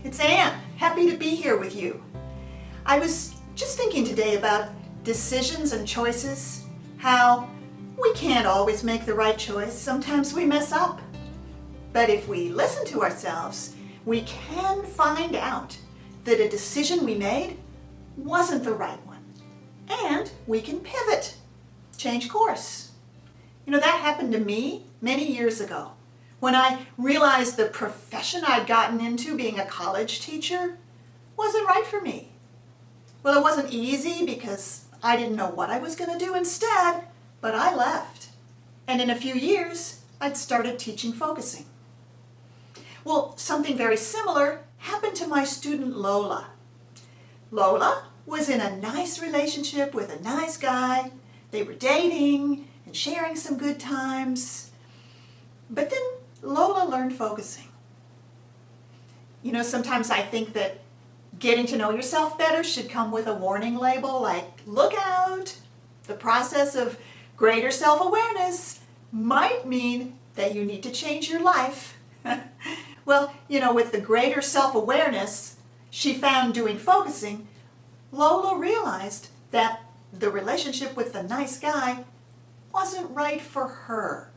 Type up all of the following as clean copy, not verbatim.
It's Anne. Happy to be here with you. I was just thinking today about decisions and choices, how we can't always make the right choice. Sometimes we mess up. But if we listen to ourselves, we can find out that a decision we made wasn't the right one. And we can pivot, change course. That happened to me many years ago when I realized the profession I'd gotten into, being a college teacher, wasn't right for me. Well, it wasn't easy because I didn't know what I was going to do instead, but I left. And in a few years, I'd started teaching focusing. Well, something very similar happened to my student Lola. Lola was in a nice relationship with a nice guy. They were dating and sharing some good times. But then Lola learned focusing. Sometimes I think that getting to know yourself better should come with a warning label like, look out, the process of greater self-awareness might mean that you need to change your life. Well, with the greater self-awareness she found doing focusing, Lola realized that the relationship with the nice guy wasn't right for her.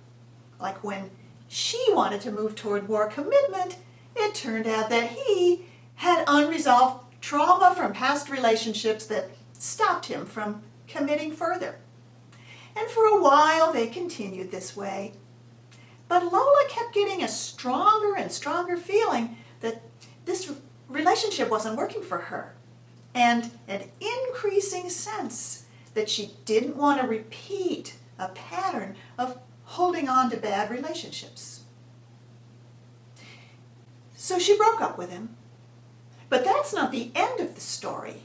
Like when she wanted to move toward more commitment, it turned out that he had unresolved trauma from past relationships that stopped him from committing further. And for a while they continued this way. But Lola kept getting a stronger and stronger feeling that this relationship wasn't working for her, and an increasing sense that she didn't want to repeat a pattern of holding on to bad relationships. So she broke up with him. But that's not the end of the story.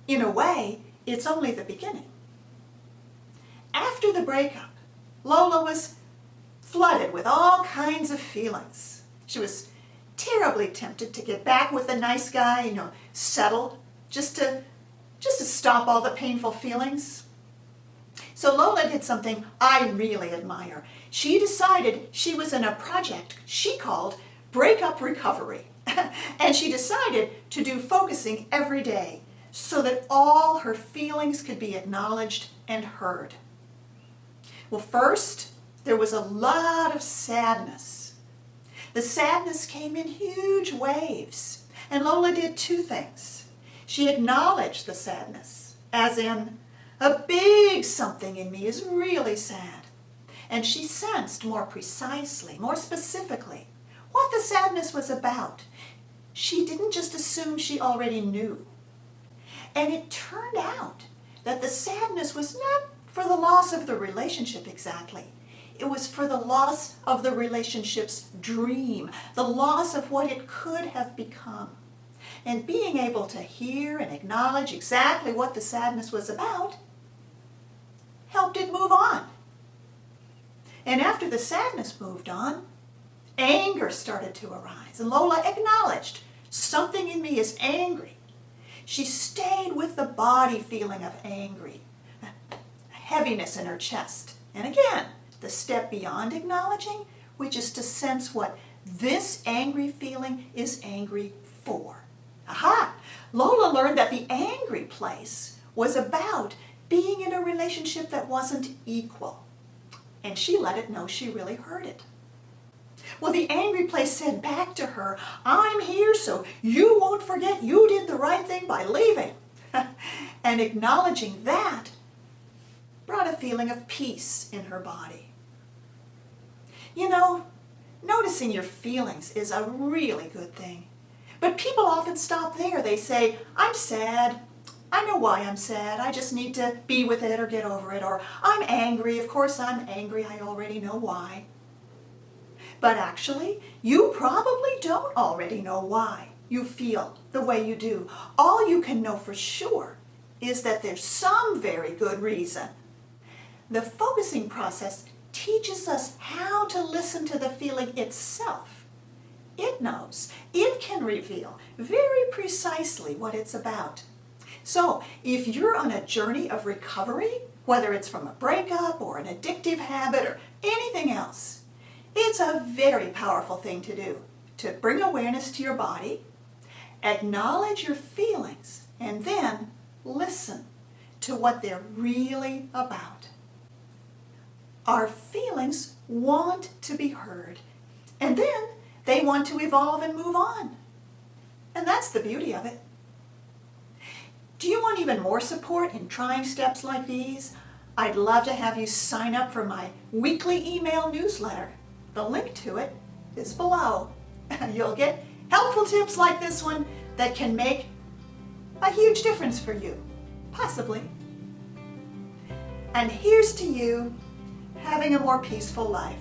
In a way, it's only the beginning. After the breakup, Lola was flooded with all kinds of feelings. She was terribly tempted to get back with the nice guy, settle, just to stop all the painful feelings. So Lola did something I really admire. She decided she was in a project she called Breakup Recovery. And she decided to do focusing every day so that all her feelings could be acknowledged and heard. Well, first, there was a lot of sadness. The sadness came in huge waves, and Lola did two things. She acknowledged the sadness, as in, a big something in me is really sad. And she sensed more precisely, more specifically, what the sadness was about. She didn't just assume she already knew. And it turned out that the sadness was not for the loss of the relationship exactly. It was for the loss of the relationship's dream, the loss of what it could have become. And being able to hear and acknowledge exactly what the sadness was about helped it move on. And after the sadness moved on, anger started to arise, and Lola acknowledged, something in me is angry. She stayed with the body feeling of angry, a heaviness in her chest. And again, the step beyond acknowledging, which is to sense what this angry feeling is angry for. Aha! Lola learned that the angry place was about being in a relationship that wasn't equal. And she let it know she really heard it. Well, the angry place said back to her, I'm here so you won't forget you did the right thing by leaving. And acknowledging that brought a feeling of peace in her body. Noticing your feelings is a really good thing. But people often stop there. They say, I'm sad. I know why I'm sad. I just need to be with it or get over it. Or I'm angry. Of course I'm angry. I already know why. But actually, you probably don't already know why you feel the way you do. All you can know for sure is that there's some very good reason. The focusing process teaches us how to listen to the feeling itself. It knows. It can reveal very precisely what it's about. So, if you're on a journey of recovery, whether it's from a breakup or an addictive habit or anything else, it's a very powerful thing to do, to bring awareness to your body, Acknowledge your feelings and then listen to what they're really about. Our feelings want to be heard, and then they want to evolve and move on. And that's the beauty of it. Do you want even more support in trying steps like these? I'd love to have you sign up for my weekly email newsletter. The link to it is below. You'll get helpful tips like this one that can make a huge difference for you, possibly. And here's to you having a more peaceful life.